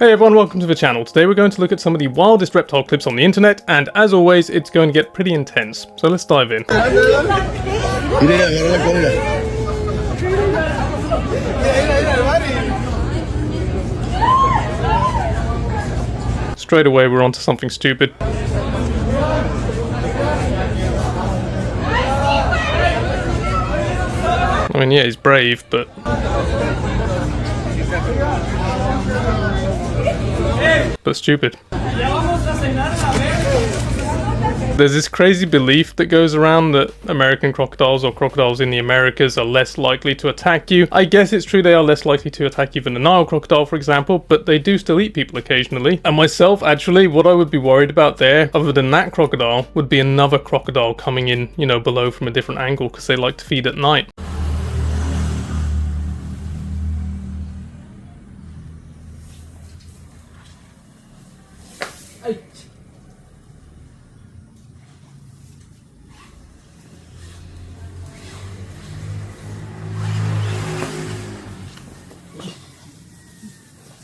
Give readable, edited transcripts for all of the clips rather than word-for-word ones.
Hey everyone, welcome to the channel. Today we're going to look at some of the wildest reptile clips on the internet, and as always, it's going to get pretty intense. So let's dive in. Straight away, we're onto something stupid. I mean, yeah, he's brave, but... stupid. There's this crazy belief that goes around that American crocodiles or crocodiles in the Americas are less likely to attack you. I guess it's true they are less likely to attack you than a Nile crocodile, for example, but they do still eat people occasionally. And myself, actually, what I would be worried about there, other than that crocodile, would be another crocodile coming in, you know, below from a different angle, because they like to feed at night.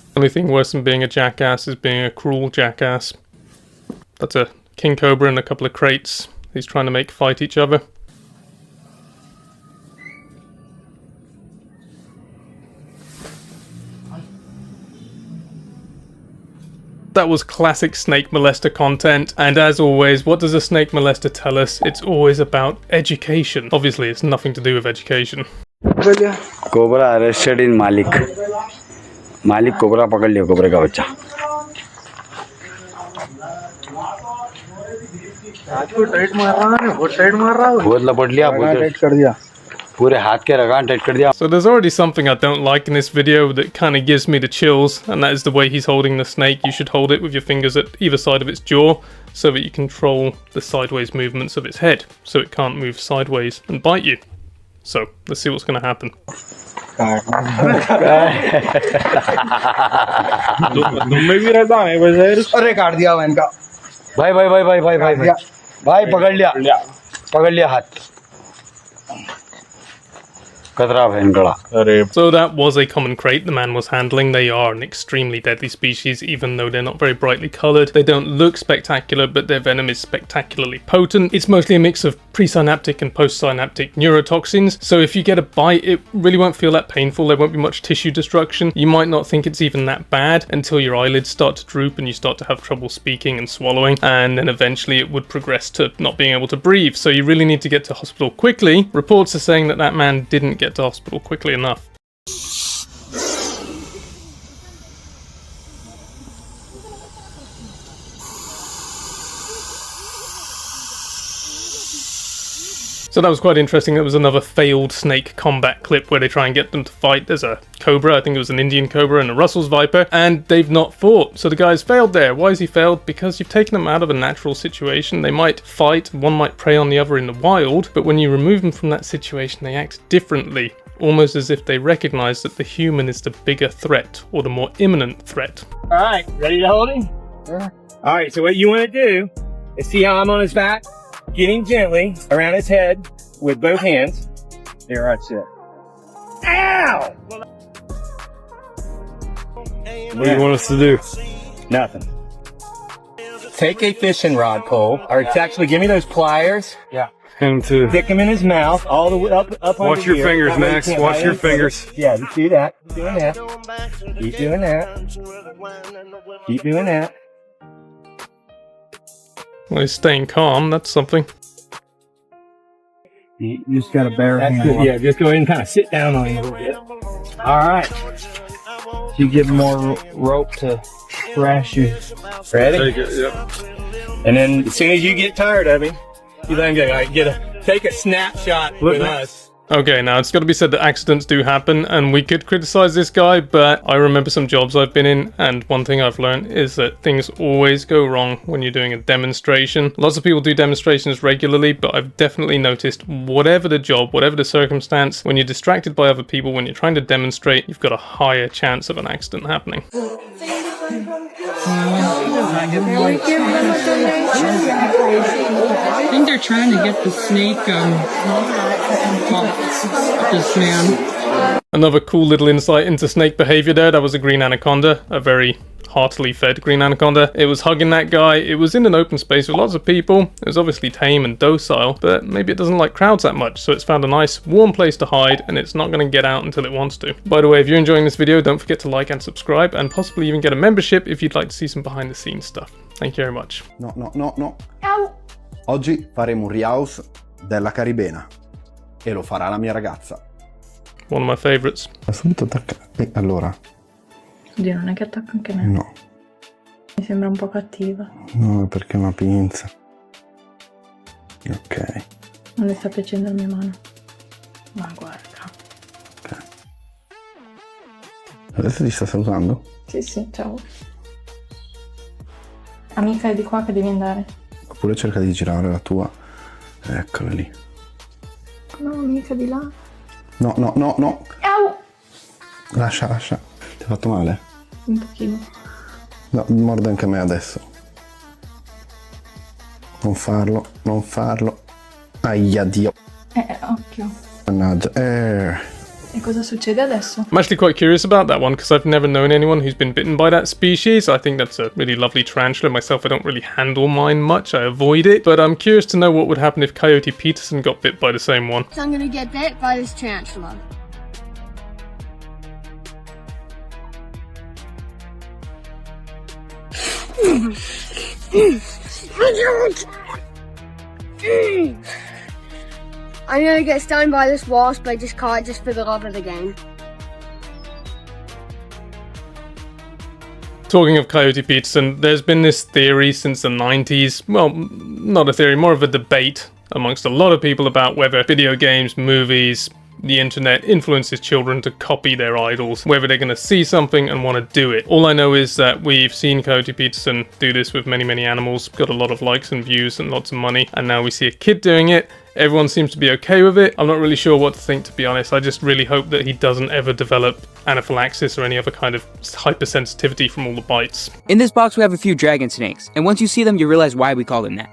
The only thing worse than being a jackass is being a cruel jackass. That's a king cobra and a couple of kraits. He's trying to make fight each other. That was classic snake molester content, and as always, what does a snake molester tell us? It's always about education. Obviously, it's nothing to do with education. Cobra arrested in Malik. मालिक cobra पकड़ लिया, कोबरे का बच्चा। Tight मार रहा है, बहुत tight मार रहा है। बहुत लपट लिया, बहुत टाइट कर दिया। पूरे हाथ के रगान टाइट कर दिया। So there's already something I don't like in this video that kind of gives me the chills, and that is the way he's holding the snake. You should hold it with your fingers at either side of its jaw so that you control the sideways movements of its head, so it can't move sideways and bite you. So let's see what's going to happen. अरे काट दिया इनका भाई भाई भाई भाई भाई भाई भाई पकड़ लिया हाथ So that was a common crate the man was handling. They are an extremely deadly species, even though they're not very brightly coloured. They don't look spectacular, but their venom is spectacularly potent. It's mostly a mix of presynaptic and postsynaptic neurotoxins, so if you get a bite, it really won't feel that painful. There won't be much tissue destruction. You might not think it's even that bad until your eyelids start to droop and you start to have trouble speaking and swallowing, and then eventually it would progress to not being able to breathe. So you really need to get to hospital quickly. Reports are saying that that man didn't get to hospital quickly enough. So that was quite interesting. There was another failed snake combat clip where they try and get them to fight. There's a cobra, I think it was an Indian cobra, and a Russell's viper, and they've not fought. So the guy's failed there. Why has he failed? Because you've taken them out of a natural situation. They might fight, one might prey on the other in the wild, but when you remove them from that situation, they act differently. Almost as if they recognize that the human is the bigger threat, or the more imminent threat. Alright, ready to hold him? Yeah. Alright, so what you want to do is see how I'm on his back? Get him gently around his head with both hands. There, that's it. Ow! What do you want us to do? Nothing. Take a fishing rod pole, or it's actually, give me those pliers. Yeah. Him to stick him in his mouth, all the way up watch your fingers, Max. Watch your fingers. Yeah, just do that. Keep doing that. Keep doing that. Keep doing that. Well, he's staying calm, that's something. You just got a bare hand. Yeah, just go ahead and kind of sit down on him a little bit. Alright. You give him more rope to thrash you. Ready? Take it, yep. And then as soon as you get tired of him, you let him go. Alright, take a snapshot with us. Okay, now it's got to be said that accidents do happen, and we could criticize this guy, but I remember some jobs I've been in, and one thing I've learned is that things always go wrong when you're doing a demonstration. Lots of people do demonstrations regularly, but I've definitely noticed whatever the job, whatever the circumstance, when you're distracted by other people, when you're trying to demonstrate, you've got a higher chance of an accident happening. I think they're trying to get the snake off this man. Another cool little insight into snake behavior there. That was a green anaconda, a very heartily fed green anaconda. It was hugging that guy. It was in an open space with lots of people. It was obviously tame and docile, but maybe it doesn't like crowds that much, so it's found a nice warm place to hide, and it's not going to get out until it wants to. By the way, if you're enjoying this video, don't forget to like and subscribe, and possibly even get a membership if you'd like to see some behind the scenes stuff. Thank you very much. No. Oggi faremo un rehouse della caribena e lo farà la mia ragazza. One of my favorites. Subito attacca. Allora. Oddio, non è che attacca anche me. No. Mi sembra un po' cattiva. No, perché è una pinza. Ok. Non le sta piacendo la mia mano. Ma guarda. Ok. Adesso ti sta salutando? Sì, ciao. Amica, è di qua che devi andare. Oppure cerca di girare la tua. Eccola lì. No, amica, di là. No. Au! Lascia. Ti ha fatto male? Un pochino. No, morde anche a me adesso. Non farlo. Aia, Dio. Occhio. Mannaggia. E cosa succede adesso? I'm actually quite curious about that one because I've never known anyone who's been bitten by that species. I think that's a really lovely tarantula. Myself, I don't really handle mine much. I avoid it. But I'm curious to know what would happen if Coyote Peterson got bit by the same one. So I'm gonna get bit by this tarantula. I'm gonna get stung by this wasp, but I just caught it just for the love of the game. Talking of Coyote Peterson, there's been this theory since the 90s, well, not a theory, more of a debate amongst a lot of people about whether video games, movies, the internet influences children to copy their idols, whether they're going to see something and want to do it. All I know is that we've seen Coyote Peterson do this with many animals, got a lot of likes and views and lots of money, and now we see a kid doing it. Everyone seems to be okay with it. I'm not really sure what to think, to be honest. I just really hope that he doesn't ever develop anaphylaxis or any other kind of hypersensitivity from all the bites. In this box we have a few dragon snakes, and once you see them you realize why we call them that.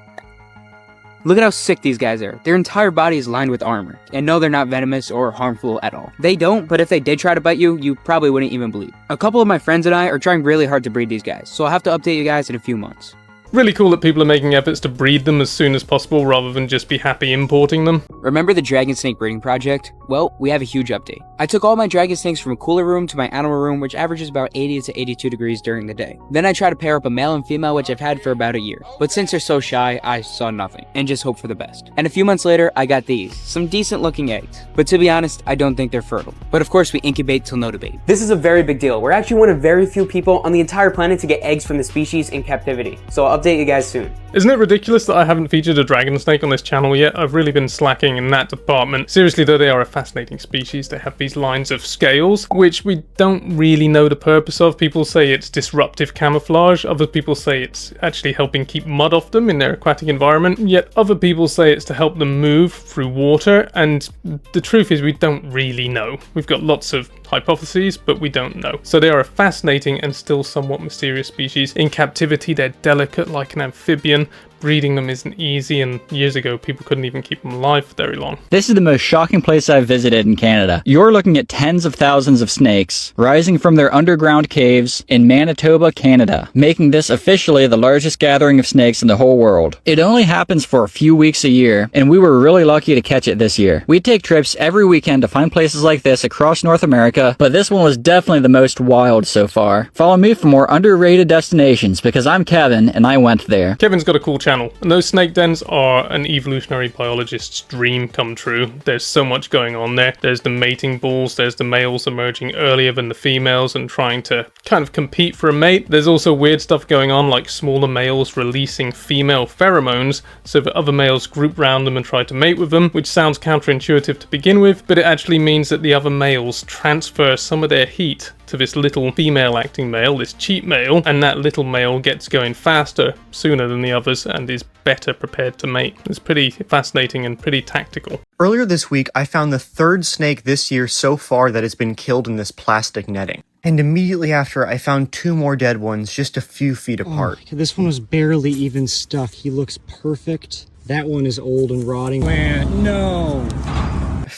Look at how sick these guys are. Their entire body is lined with armor. And no, they're not venomous or harmful at all. They don't, but if they did try to bite you, you probably wouldn't even believe. A couple of my friends and I are trying really hard to breed these guys, so I'll have to update you guys in a few months. Really cool that people are making efforts to breed them as soon as possible rather than just be happy importing them. Remember the dragon snake breeding project? Well, we have a huge update. I took all my dragon snakes from a cooler room to my animal room, which averages about 80 to 82 degrees during the day. Then I tried to pair up a male and female, which I've had for about a year. But since they're so shy, I saw nothing, and just hope for the best. And a few months later, I got these, some decent looking eggs. But to be honest, I don't think they're fertile. But of course, we incubate till no debate. This is a very big deal. We're actually one of very few people on the entire planet to get eggs from the species in captivity. So I'll update you guys soon. Isn't it ridiculous that I haven't featured a dragon snake on this channel yet? I've really been slacking in that department. Seriously though, they are a fascinating species. They have these lines of scales, which we don't really know the purpose of. People say it's disruptive camouflage. Other people say it's actually helping keep mud off them in their aquatic environment. Yet other people say it's to help them move through water. And the truth is we don't really know. We've got lots of hypotheses, but we don't know. So they are a fascinating and still somewhat mysterious species. In captivity, they're delicate like an amphibian. Breeding them isn't easy, and years ago people couldn't even keep them alive for very long. This is the most shocking place I've visited in Canada. You're looking at tens of thousands of snakes rising from their underground caves in Manitoba, Canada, making this officially the largest gathering of snakes in the whole world. It only happens for a few weeks a year, and we were really lucky to catch it this year. We take trips every weekend to find places like this across North America, but this one was definitely the most wild so far. Follow me for more underrated destinations, because I'm Kevin, and I went there. Kevin's got a cool channel, and those snake dens are an evolutionary biologist's dream come true. There's so much going on there. There's the mating balls, there's the males emerging earlier than the females and trying to kind of compete for a mate. There's also weird stuff going on, like smaller males releasing female pheromones so that other males group round them and try to mate with them, which sounds counterintuitive to begin with, but it actually means that the other males transfer some of their heat to this little female acting male, this cheat male, and that little male gets going faster, sooner than the others, and is better prepared to mate. It's pretty fascinating and pretty tactical. Earlier this week, I found the third snake this year so far that has been killed in this plastic netting. And immediately after, I found two more dead ones just a few feet apart. Oh, this one was barely even stuck. He looks perfect. That one is old and rotting. Man, no.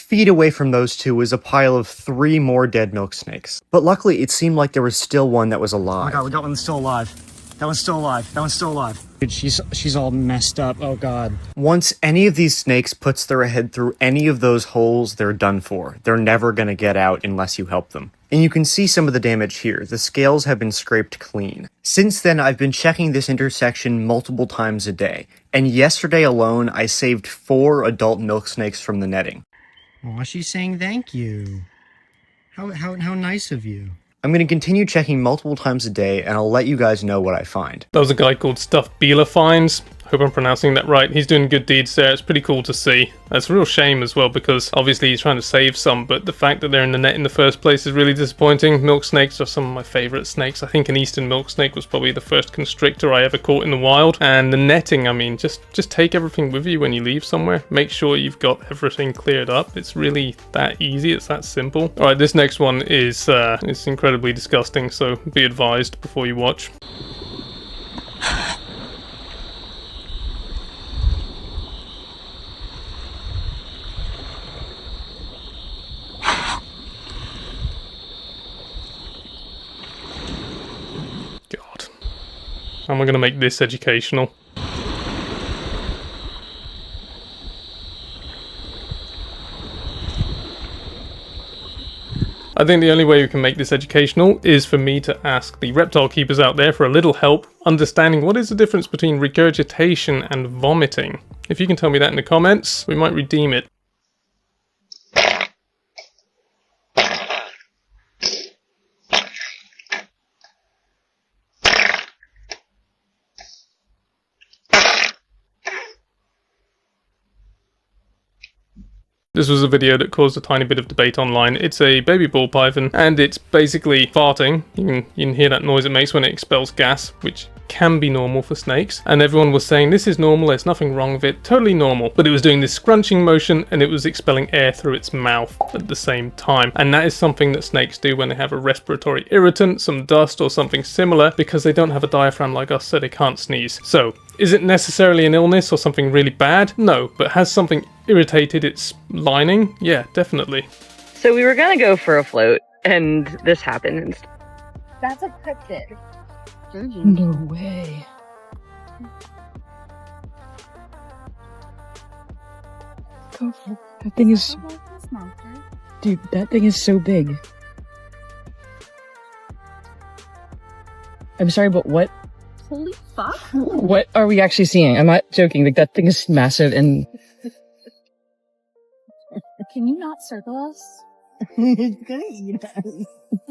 feet away from those two was a pile of 3 more dead milk snakes. But luckily, it seemed like there was still one that was alive. Oh my god, that one's still alive. That one's still alive. That one's still alive. Dude, she's all messed up. Oh god. Once any of these snakes puts their head through any of those holes, they're done for. They're never gonna get out unless you help them. And you can see some of the damage here. The scales have been scraped clean. Since then, I've been checking this intersection multiple times a day. And yesterday alone, I saved 4 adult milk snakes from the netting. Aw, she's saying thank you. How nice of you. I'm going to continue checking multiple times a day, and I'll let you guys know what I find. That was a guy called Stuff Beeler Finds. Hope I'm pronouncing that right. He's doing good deeds there. It's pretty cool to see. It's a real shame as well, because obviously he's trying to save some, but the fact that they're in the net in the first place is really disappointing. Milk snakes are some of my favourite snakes. I think an eastern milk snake was probably the first constrictor I ever caught in the wild. And the netting, I mean, just take everything with you when you leave somewhere. Make sure you've got everything cleared up. It's really that easy. It's that simple. Alright, this next one is it's incredibly disgusting, so be advised before you watch. How am I going to make this educational? I think the only way we can make this educational is for me to ask the reptile keepers out there for a little help understanding what is the difference between regurgitation and vomiting. If you can tell me that in the comments, we might redeem it. This was a video that caused a tiny bit of debate online. It's a baby ball python, and it's basically farting. You can hear that noise it makes when it expels gas, which can be normal for snakes. And everyone was saying, this is normal, there's nothing wrong with it, totally normal. But it was doing this scrunching motion, and it was expelling air through its mouth at the same time. And that is something that snakes do when they have a respiratory irritant, some dust or something similar, because they don't have a diaphragm like us, so they can't sneeze. So, is it necessarily an illness or something really bad? No, but has something irritated its lining? Yeah, definitely. So we were gonna go for a float, and this happened. That's a cryptid. No way. That thing is... Dude, that thing is so big. I'm sorry, but what? Holy fuck. What are we actually seeing? I'm not joking. Like, that thing is massive and... Can you not circle us? It's gonna eat us.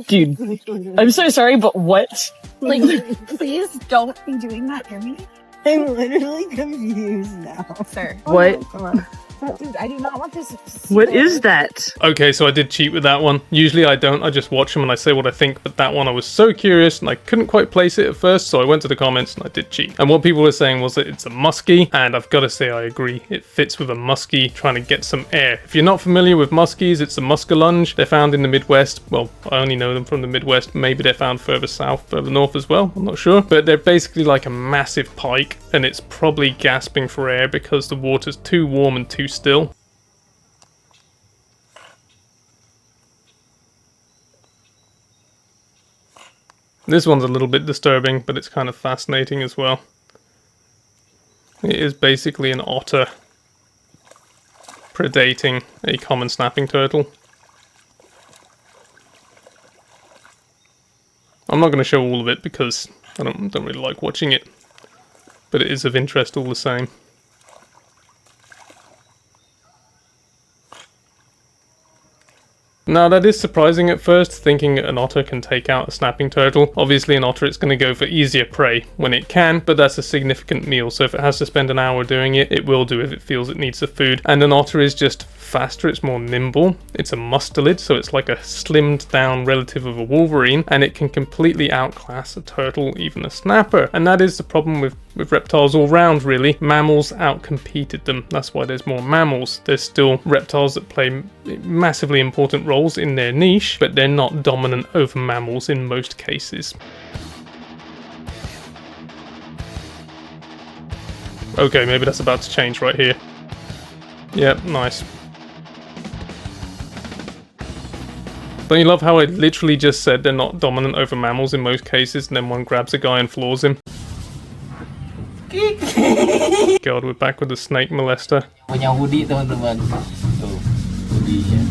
Dude, I'm so sorry, but what? Like, please don't be doing that to me. I'm literally confused now. Sir. What? Dude, I do not want this. What is that? Okay, so I did cheat with that one. Usually I don't, I just watch them and I say what I think, but that one I was so curious and I couldn't quite place it at first, so I went to the comments and I did cheat. And what people were saying was that it's a muskie, and I've got to say I agree. It fits with a muskie trying to get some air. If you're not familiar with muskies, it's a muskellunge. They're found in the Midwest. Well, I only know them from the Midwest. Maybe they're found further south, further north as well. I'm not sure. But they're basically like a massive pike, and it's probably gasping for air because the water's too warm and too still. This one's a little bit disturbing, but it's kind of fascinating as well. It is basically an otter predating a common snapping turtle. I'm not going to show all of it because I don't really like watching it, but it is of interest all the same. Now that is surprising at first, thinking an otter can take out a snapping turtle. Obviously an otter, it's going to go for easier prey when it can, but that's a significant meal, so if it has to spend an hour doing it, it will do if it feels it needs the food. And an otter is just faster, it's more nimble, it's a mustelid, so it's like a slimmed down relative of a wolverine, and it can completely outclass a turtle, even a snapper. And that is the problem with reptiles all round, really. Mammals outcompeted them. That's why there's more mammals. There's still reptiles that play massively important roles in their niche, but they're not dominant over mammals in most cases. Okay, maybe that's about to change right here. Yep, nice. Don't you love how I literally just said they're not dominant over mammals in most cases, and then one grabs a guy and floors him? God, we're back with the snake molester. Punya hoodie teman-teman. Tuh, hoodie-nya.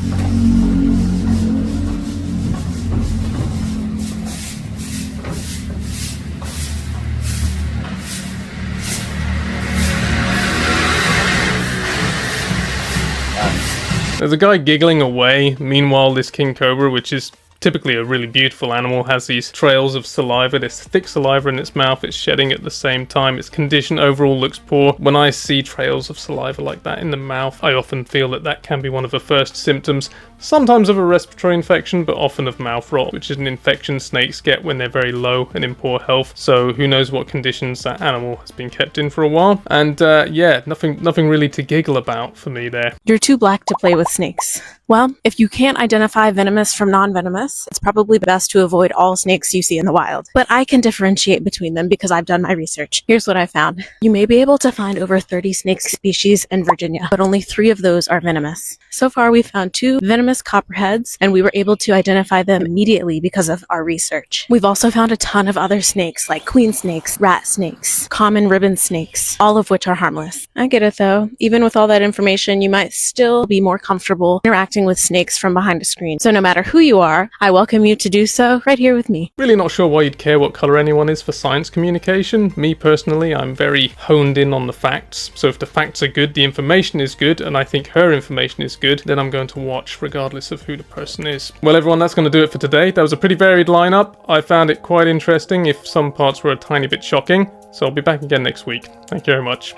There's a guy giggling away. Meanwhile, this king cobra, which is typically a really beautiful animal, has these trails of saliva, this thick saliva in its mouth, it's shedding at the same time, its condition overall looks poor. When I see trails of saliva like that in the mouth, I often feel that that can be one of the first symptoms, sometimes of a respiratory infection, but often of mouth rot, which is an infection snakes get when they're very low and in poor health. So who knows what conditions that animal has been kept in for a while. And yeah, nothing really to giggle about for me there. You're too black to play with snakes. Well, if you can't identify venomous from non-venomous, it's probably best to avoid all snakes you see in the wild. But I can differentiate between them because I've done my research. Here's what I found. You may be able to find over 30 snake species in Virginia, but only 3 of those are venomous. So far, we found 2 venomous copperheads, and we were able to identify them immediately because of our research. We've also found a ton of other snakes, like queen snakes, rat snakes, common ribbon snakes, all of which are harmless. I get it though. Even with all that information, you might still be more comfortable interacting with snakes from behind a screen. So no matter who you are, I welcome you to do so right here with me. Really not sure why you'd care what colour anyone is for science communication. Me personally, I'm very honed in on the facts. So if the facts are good, the information is good, and I think her information is good, then I'm going to watch regardless of who the person is. Well everyone, that's going to do it for today. That was a pretty varied lineup. I found it quite interesting, if some parts were a tiny bit shocking. So I'll be back again next week. Thank you very much.